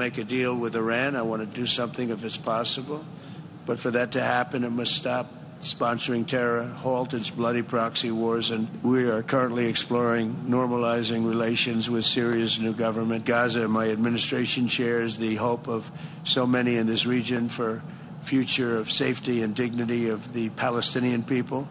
make a deal with Iran. I want to do something if it's possible. But for that to happen, it must stop sponsoring terror, halt its bloody proxy wars, and we are currently exploring normalizing relations with Syria's new government. Gaza, my administration shares the hope of so many in this region for future of safety and dignity of the Palestinian people.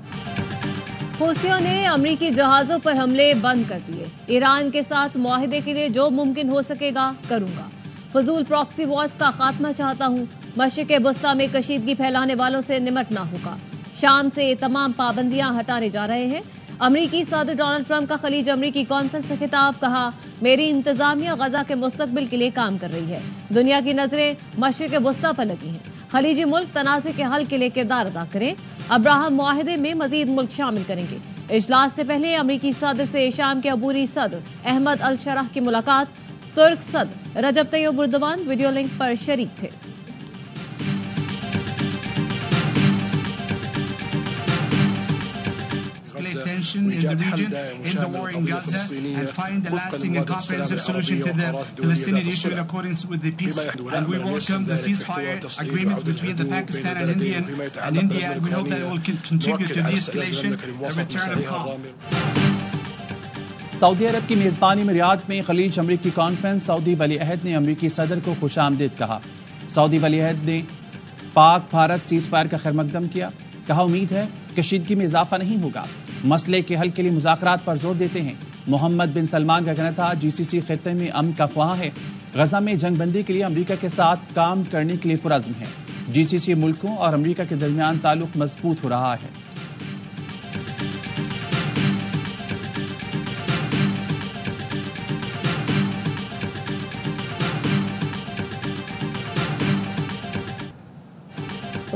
حوثیوں نے امریکی جہازوں پر حملے بند کر دیے. ایران کے ساتھ معاہدے کے لیے جو ممکن ہو سکے گا کروں گا. فضول پراکسی وارز کا خاتمہ چاہتا ہوں. مشرق وسطی میں کشیدگی پھیلانے والوں سے نمٹنا ہوگا. شام سے تمام پابندیاں ہٹانے جا رہے ہیں. امریکی صدر ڈونلڈ ٹرمپ کا خلیج امریکی کانفرنس سے خطاب. کہا میری انتظامیہ غزہ کے مستقبل کے لیے کام کر رہی ہے. دنیا کی نظریں مشرق وسطی پر لگی ہیں. خلیجی ملک تنازع کے حل کے لیے کردار ادا کریں. ابراہم معاہدے میں مزید ملک شامل کریں گے. اجلاس سے پہلے امریکی صدر سے شام کے عبوری صدر احمد الشرح کی ملاقات. ترک صدر رجب طیب اردوان ویڈیو لنک پر شریک تھے. tension in the region, in the war in Gaza, and find a lasting and comprehensive solution to the Palestinian issue in accordance with the peace. And we welcome the ceasefire agreement between the Pakistan and India. And we hope that it will contribute to de-escalation and return of calm. سعودی عرب کی میزبانی میں ریاض میں خلیج امریکی conference. سعودی ولی عہد نے امریکی صدر کو خوش آمدید کہا. سعودی ولی عہد نے پاک بھارت سیز فائر کا خیر مقدم کیا. کہا امید ہے کشیدگی میں اضافہ نہیں ہوگا. مسئلے کے حل کے لیے مذاکرات پر زور دیتے ہیں. محمد بن سلمان کا کہنا تھا جی سی سی خطے میں امن کا خواہاں ہے. غزہ میں جنگ بندی کے لیے امریکہ کے ساتھ کام کرنے کے لیے پرعزم ہے. جی سی سی ملکوں اور امریکہ کے درمیان تعلق مضبوط ہو رہا ہے.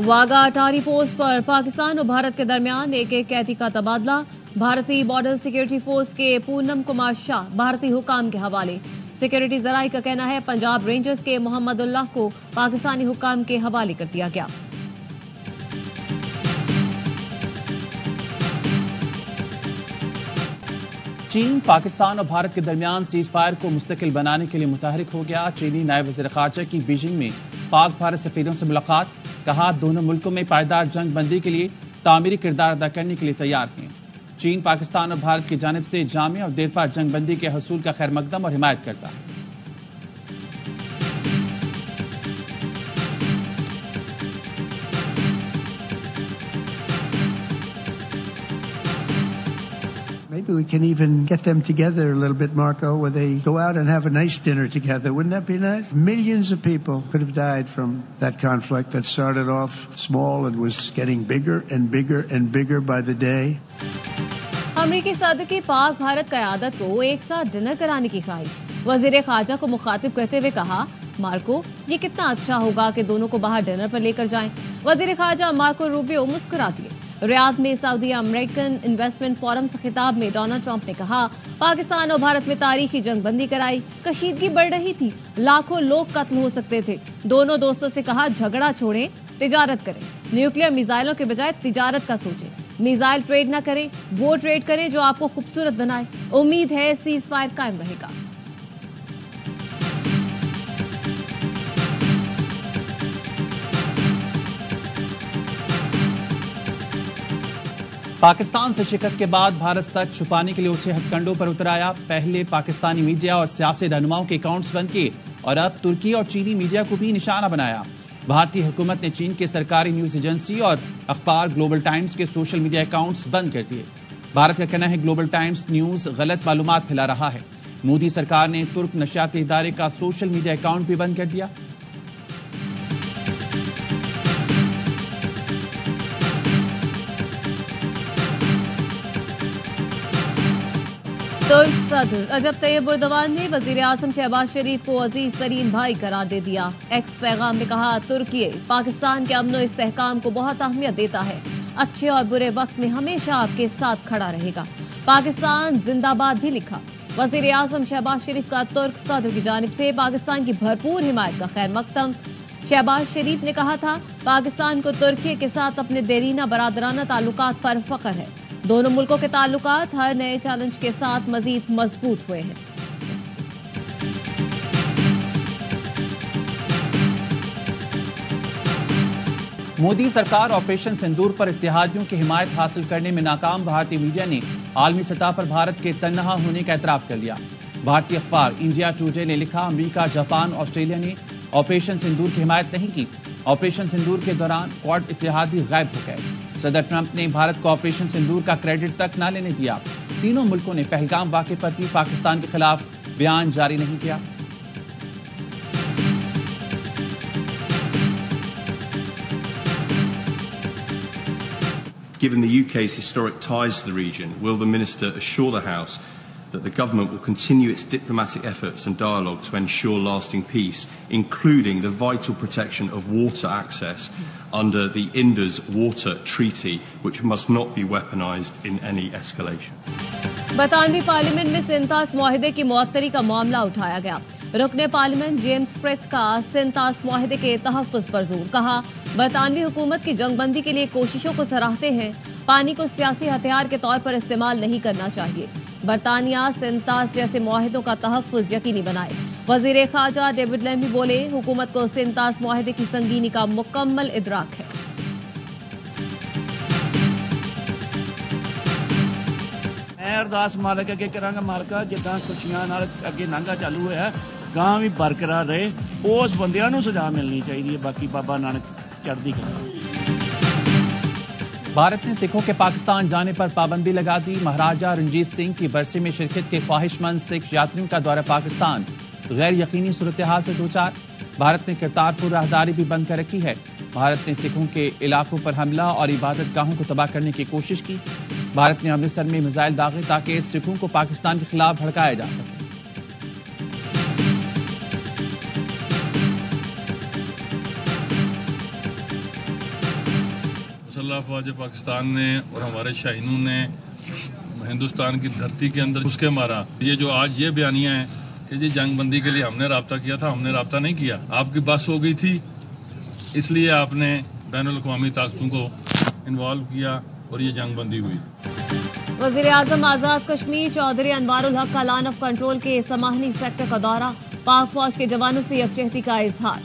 واگا اٹاری پوسٹ پر پاکستان اور بھارت کے درمیان ایک قیدی کا تبادلہ. بھارتی بارڈر سیکورٹی فورس کے پونم کمار شاہ بھارتی حکام کے حوالے. سیکورٹی ذرائع کا کہنا ہے پنجاب رینجرز کے محمد اللہ کو پاکستانی حکام کے حوالے کر دیا گیا. چین پاکستان اور بھارت کے درمیان سیز فائر کو مستقل بنانے کے لیے متحرک ہو گیا. چینی نائب وزیر خارجہ کی بیجنگ میں پاک بھارت سفیروں سے ملاقات. کہا دونوں ملکوں میں پائیدار جنگ بندی کے لیے تعمیری کردار ادا کرنے کے لیے تیار ہیں. چین پاکستان اور بھارت کی جانب سے جامع اور دیرپا جنگ بندی کے حصول کا خیر مقدم اور حمایت کرتا ہے. Maybe we can even get them together a little bit, Marco, where they go out and have a nice dinner together. Wouldn't that be nice? Millions of people could have died from that conflict that started off small and was getting bigger and bigger and bigger by the day. امریکی صدر کی پاک بھارت قیادت کو ایک ساتھ dinner کرانے کی خواہش. وزیر خارجہ کو مخاطب کرتے ہوئے کہا مارکو یہ کتنا اچھا ہوگا کہ دونوں کو باہر ڈنر پر لے کر جائیں. وزیر خارجہ مارکو روبیو مسکرا دیے. ریاض میں سعودی امریکن انویسٹمنٹ فورم سے خطاب میں ڈونلڈ ٹرمپ نے کہا پاکستان اور بھارت میں تاریخی جنگ بندی کرائی. کشیدگی بڑھ رہی تھی, لاکھوں لوگ قتل ہو سکتے تھے. دونوں دوستوں سے کہا جھگڑا چھوڑیں, تجارت کریں. نیوکلیر میزائلوں کے بجائے تجارت کا سوچیں. میزائل ٹریڈ نہ کریں, وہ ٹریڈ کریں جو آپ کو خوبصورت بنائے. امید ہے سیز فائر قائم رہے گا. پاکستان سے شکست کے بعد بھارت سچ چھپانے کے لیے اسے ہتھ کنڈوں پر اتر آیا. پہلے پاکستانی میڈیا اور سیاسی رہنماؤں کے اکاؤنٹس بند کیے اور اب ترکی اور چینی میڈیا کو بھی نشانہ بنایا. بھارتی حکومت نے چین کے سرکاری نیوز ایجنسی اور اخبار گلوبل ٹائمز کے سوشل میڈیا اکاؤنٹس بند کر دیے. بھارت کا کہنا ہے گلوبل ٹائمز نیوز غلط معلومات پھیلا رہا ہے. مودی سرکار نے ترک نشریاتی ادارے کا سوشل میڈیا اکاؤنٹ بھی بند کر دیا. ترک صدر رجب طیب اردوان نے وزیر اعظم شہباز شریف کو عزیز ترین بھائی قرار دے دیا. ایکس پیغام میں کہا ترکی پاکستان کے امن و استحکام کو بہت اہمیت دیتا ہے. اچھے اور برے وقت میں ہمیشہ آپ کے ساتھ کھڑا رہے گا. پاکستان زندہ باد بھی لکھا. وزیر اعظم شہباز شریف کا ترک صدر کی جانب سے پاکستان کی بھرپور حمایت کا خیر مقدم. شہباز شریف نے کہا تھا پاکستان کو ترکی کے ساتھ اپنے دیرینہ برادرانہ تعلقات پر فخر ہے. دونوں ملکوں کے تعلقات ہر نئے چیلنج کے ساتھ مزید مضبوط ہوئے ہیں. مودی سرکار آپریشن سندور پر اتحادیوں کی حمایت حاصل کرنے میں ناکام. بھارتی میڈیا نے عالمی سطح پر بھارت کے تنہا ہونے کا اعتراف کر لیا. بھارتی اخبار انڈیا ٹوڈے نے لکھا امریکہ، جاپان، آسٹریلیا نے آپریشن سندور کی حمایت نہیں کی. آپریشن سندور کے دوران کوڈ اتحادی غائب ہو گئے. صدر ٹرمپ نے بھارت کو آپریشن سندور کا کریڈٹ تک نہ لینے دیا. تینوں ملکوں نے پہلگام واقعے پر بھی پاکستان کے خلاف بیان جاری نہیں کیا. Given the UK's historic ties to the region, will the Minister assure the House that the government will continue its diplomatic efforts and dialogue to ensure lasting peace, including the vital protection of water access under the Indus Water Treaty, which must not be weaponised in any escalation? برطانوی parliament میں سینتاس معاہدے کی معطلی کا معاملہ اٹھایا گیا. رکن parliament James فرتھ کا سینتاس معاہدے کے تحفظ پر زور. کہا برطانوی حکومت کی جنگ بندی کے لیے کوششوں کو سراہتے ہیں. پانی کو سیاسی ہتھیار کے طور پر استعمال نہیں کرنا چاہیے. برطانیہ سینتاس جیسے معاہدوں کا تحفظ یقینی بنائے. وزیر خارجہ ڈیوڈ لیمی بولے حکومت کو سینتاس معاہدے کی سنگینی کا مکمل ادراک ہے. میں ارداس مالک اگے کراں مالکا جداں خوشیاں نال اگے نانگا چالو ہوا گاں بھی برقرار رہے. اس بندیاں نوں سزا ملنی چاہیے. باقی بابا نانک چڑھدی کلا. بھارت نے سکھوں کے پاکستان جانے پر پابندی لگا دی. مہاراجہ رنجیت سنگھ کی برسی میں شرکت کے خواہش مند سکھ یاتریوں کا دورہ پاکستان غیر یقینی صورتحال سے دوچار. بھارت نے کرتارپور راہداری بھی بند کر رکھی ہے. بھارت نے سکھوں کے علاقوں پر حملہ اور عبادت گاہوں کو تباہ کرنے کی کوشش کی. بھارت نے امرتسر میں میزائل داغے تاکہ سکھوں کو پاکستان کے خلاف بھڑکایا جا سکے. مسلح افواج پاکستان نے اور ہمارے شاہینوں نے ہندوستان کی دھرتی کے اندر گھس کے مارا. یہ جو آج یہ بیانیہ ہے کہ جی جنگ بندی کے لیے ہم نے رابطہ کیا تھا، ہم نے رابطہ نہیں کیا. آپ کی بس ہو گئی تھی اس لیے آپ نے بین الاقوامی طاقتوں کو انوالو کیا اور یہ جنگ بندی ہوئی. وزیر اعظم آزاد کشمیر چودھری انوار الحق کا لائن آف کنٹرول کے سماہنی سیکٹر کا دورہ. پاک فوج کے جوانوں سے یکجہتی کا اظہار.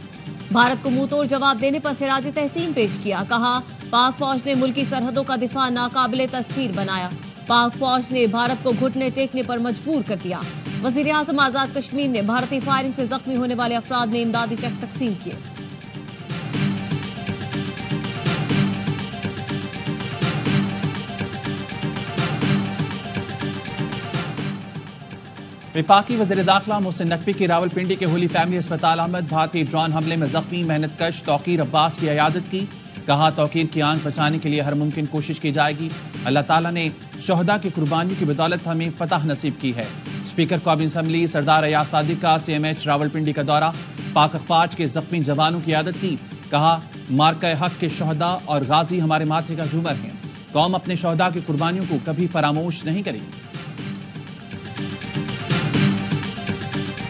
بھارت کو منہ توڑ جواب دینے پر خراج تحسین پیش کیا. کہا پاک فوج نے ملکی سرحدوں کا دفاع ناقابل تسخیر بنایا. پاک فوج نے بھارت کو گھٹنے ٹیکنے پر مجبور کر دیا. وزیر اعظم آزاد کشمیر نے بھارتی فائرنگ سے زخمی ہونے والے افراد میں امدادی چیک تقسیم کیے. وفاقی وزیر داخلہ محسن نقوی کی راولپنڈی کے ہولی فیملی اسپتال آمد. بھارتی ڈرون حملے میں زخمی محنت کش توقیر عباس کی عیادت کی. کہا توقیر کی آنکھ بچانے کے لیے ہر ممکن کوشش کی جائے گی. اللہ تعالیٰ نے شہداء کی قربانی کی بدولت ہمیں فتح نصیب کی ہے. اسپیکر قومی اسمبلی سردار ایاز صادق کا CMH راولپنڈی کا دورہ. پاک افواج کے زخمی جوانوں کی عیادت کی. کہا مارکہ حق کے شہداء اور غازی ہمارے ماتھے کا جھومر ہیں. قوم اپنے شہداء کی قربانیوں کو کبھی فراموش نہیں کرے گی.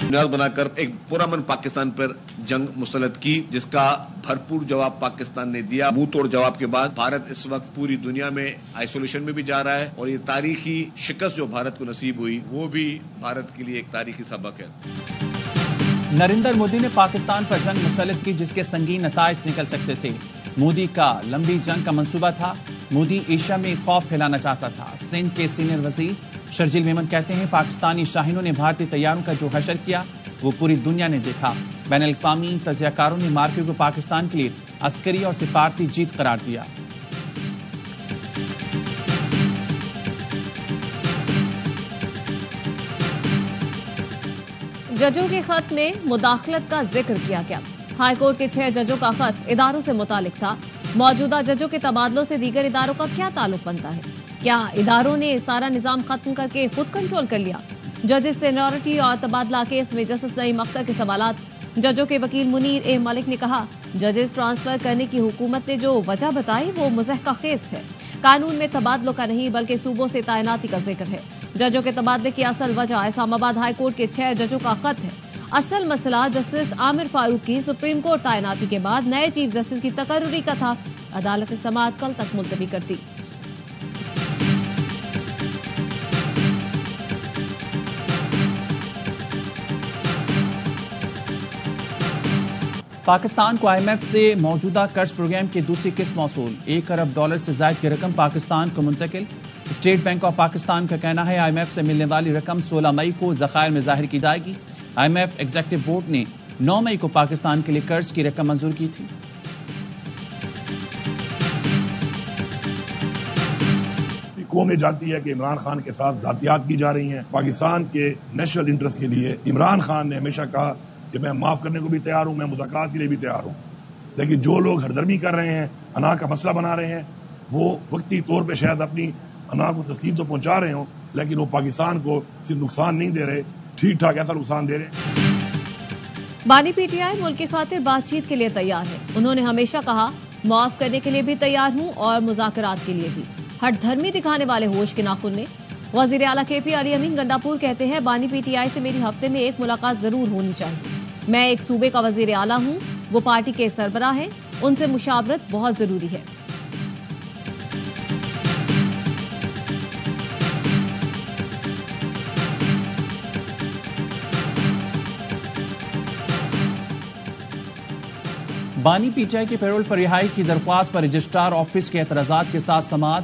بنیاد بنا کر ایک پرامن پاکستان پر جنگ مسلط کی، جس کا بھرپور جواب پاکستان نے دیا. منہ توڑ جواب کے بعد بھارت اس وقت پوری دنیا میں آئسولیشن میں بھی جا رہا ہے اور یہ تاریخی شکست جو بھارت کو نصیب ہوئی وہ بھی بھارت کے لیے ایک تاریخی سبق ہے. نریندر مودی نے پاکستان پر جنگ مسلط کی جس کے سنگین نتائج نکل سکتے تھے. مودی کا لمبی جنگ کا منصوبہ تھا. مودی ایشیا میں خوف پھیلانا چاہتا تھا. سندھ کے سینئر وزیر شرجیل میمن کہتے ہیں پاکستانی شاہینوں نے بھارتی طیاروں کا جو حشر کیا وہ پوری دنیا نے دیکھا. بین الاقوامی تجزیہ کاروں نے مارکے کو پاکستان کے لیے عسکری اور سفارتی جیت قرار دیا. ججوں کے خط میں مداخلت کا ذکر کیا گیا. ہائی کورٹ کے 6 ججوں کا خط اداروں سے متعلق تھا. موجودہ ججوں کے تبادلوں سے دیگر اداروں کا کیا تعلق بنتا ہے؟ کیا اداروں نے سارا نظام ختم کر کے خود کنٹرول کر لیا؟ ججز سینیورٹی اور تبادلہ کیس میں جسٹس نعیم اختر کے سوالات. ججوں کے وکیل منیر اے ملک نے کہا ججز ٹرانسفر کرنے کی حکومت نے جو وجہ بتائی وہ مضحکہ خیز ہے. قانون میں تبادلوں کا نہیں بلکہ صوبوں سے تعیناتی کا ذکر ہے. ججوں کے تبادلے کی اصل وجہ اسلام آباد ہائی کورٹ کے 6 ججوں کا خط ہے. اصل مسئلہ جسٹس عامر فاروق کی سپریم کورٹ تعیناتی کے بعد نئے چیف جسٹس کی تقرری کا تھا. عدالت سماعت کل تک ملتوی کرتی. پاکستان کو IMF سے موجودہ قرض پروگرام کی دوسری قسط موصول $1 ارب سے زائد کی رقم پاکستان کو منتقل. اسٹیٹ بینک آف پاکستان کا کہنا ہے IMF سے ملنے والی رقم 16 مئی کو ذخائر میں ظاہر کی جائے گی. IMF ایگزیکٹو بورڈ نے 9 مئی کو پاکستان کے لیے قرض کی رقم منظور کی تھی. قومیں جانتی ہے کہ عمران خان کے ساتھ ذاتیات کی جا رہی ہیں. پاکستان کے نیشنل انٹرسٹ کے لیے عمران خان نے ہمیشہ کہا کہ میں معاف کرنے کو بھی تیار ہوں, میں مذاکرات کے لیے بھی تیار ہوں. لیکن جو لوگ ہردرمی کر رہے ہیں, انا کا مسئلہ بنا رہے ہیں, وہ وقتی طور پہ شاید اپنی انا کو تسکین تو پہنچا رہے ہوں, لیکن وہ پاکستان کو صرف نقصان نہیں دے رہے, ٹھیک ٹھاک ایسا نقصان دے رہے ہیں. بانی PTI ملک کی خاطر بات چیت کے لیے تیار ہے. انہوں نے ہمیشہ کہا معاف کرنے کے لیے بھی تیار ہوں اور مذاکرات کے لیے بھی. ہٹ دھرمی دکھانے والے ہوش کے ناخن نے. وزیر اعلیٰ KP علی امین گنڈاپور کہتے ہیں بانی PTI سے میری ہفتے میں ایک ملاقات ضرور ہونی چاہیے. میں ایک صوبے کا وزیر اعلیٰ ہوں, وہ پارٹی کے سربراہ ہیں, ان سے مشاورت بہت ضروری ہے. بانی PTI کے پیرول پر رہائی کی درخواست پر رجسٹرار آفس کے اعتراضات کے ساتھ سماعت.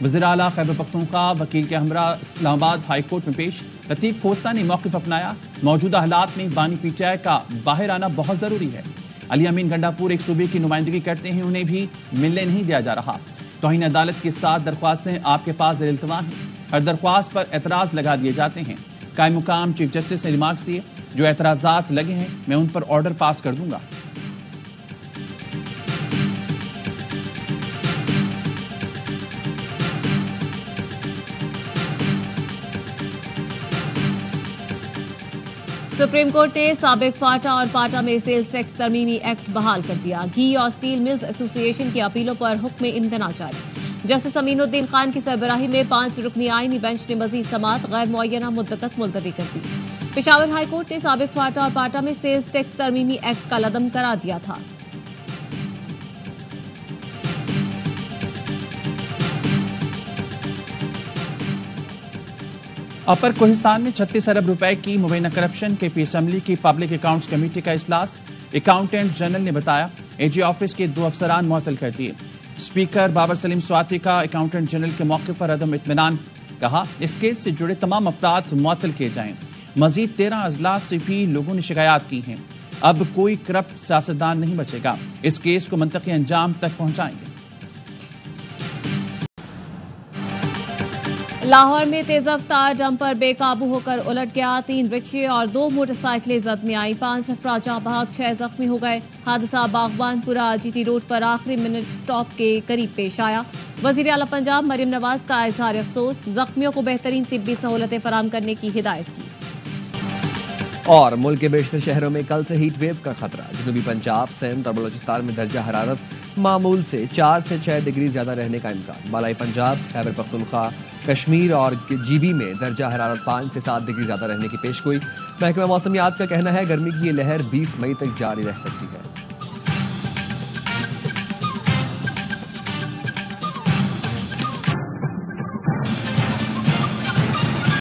وزیر اعلیٰ خیبر پختونخوا وکیل کے ہمراہ اسلام آباد ہائی کورٹ میں پیش. لطیف کھوسہ نے موقف اپنایا. موجودہ حالات میں بانی PTI کا باہر آنا بہت ضروری ہے. علی امین گنڈاپور ایک صوبے کی نمائندگی کرتے ہیں, انہیں بھی ملنے نہیں دیا جا رہا. توہین عدالت کے ساتھ درخواستیں آپ کے پاس زیر التوا ہیں. ہر درخواست پر اعتراض لگا دیے جاتے ہیں. قائم مقام چیف جسٹس نے ریمارکس دیے, جو اعتراضات لگے ہیں میں ان پر آرڈر پاس کر دوں گا. سپریم کورٹ نے سابق فاٹا اور پاٹا میں سیلز ٹیکس ترمیمی ایکٹ بحال کر دیا. گھی اور اسٹیل ملز ایسوسی ایشن کی اپیلوں پر حکم امتناع جاری. جسٹس امین الدین خان کی سربراہی میں 5 رکنی آئینی بینچ نے مزید سماعت غیر معینہ مدت تک ملتوی کر دی. پشاور ہائی کورٹ نے سابق فاٹا اور پاٹا میں سیلز ٹیکس ترمیمی ایکٹ کا لدم کرا دیا تھا. اپر کوہستان میں 36 ارب روپے کی مبینہ کرپشن KP اسمبلی کی پبلک اکاؤنٹس کمیٹی کا اجلاس. اکاؤنٹنٹ جنرل نے بتایا AG آفس کے 2 افسران معطل کر دیے. اسپیکر بابر سلیم سواتی کا اکاؤنٹنٹ جنرل کے موقع پر عدم اطمینان. کہا اس کیس سے جڑے تمام افراد معطل کیے جائیں. مزید 13 اجلاس سے بھی لوگوں نے شکایات کی ہیں. اب کوئی کرپٹ سیاستدان نہیں بچے گا. اس کیس کو منطقی انجام تک پہنچائیں گے. لاہور میں تیز رفتار ڈمپر بے قابو ہو کر الٹ گیا. 3 رکشے اور 2 موٹر سائیکلیں زد میں آئی. 5 افراد جاں بحق 6 زخمی ہو گئے. حادثہ باغبان پورہ GT روڈ پر آخری منٹ سٹاپ کے قریب پیش آیا. وزیر اعلیٰ پنجاب مریم نواز کا اظہار افسوس. زخمیوں کو بہترین طبی سہولتیں فراہم کرنے کی ہدایت کی. اور ملک کے بیشتر شہروں میں کل سے ہیٹ ویو کا خطرہ. جنوبی پنجاب, سندھ اور بلوچستان میں درجہ حرارت معمول سے 4 سے 6 ڈگری زیادہ رہنے کا امکان. بالائی پنجاب, خیبر پختونخوا, کشمیر اور GB میں درجہ حرارت 5 سے 7 ڈگری زیادہ رہنے کی پیش گوئی. محکمہ موسمیات کا کہنا ہے گرمی کی یہ لہر 20 مئی تک جاری رہ سکتی ہے.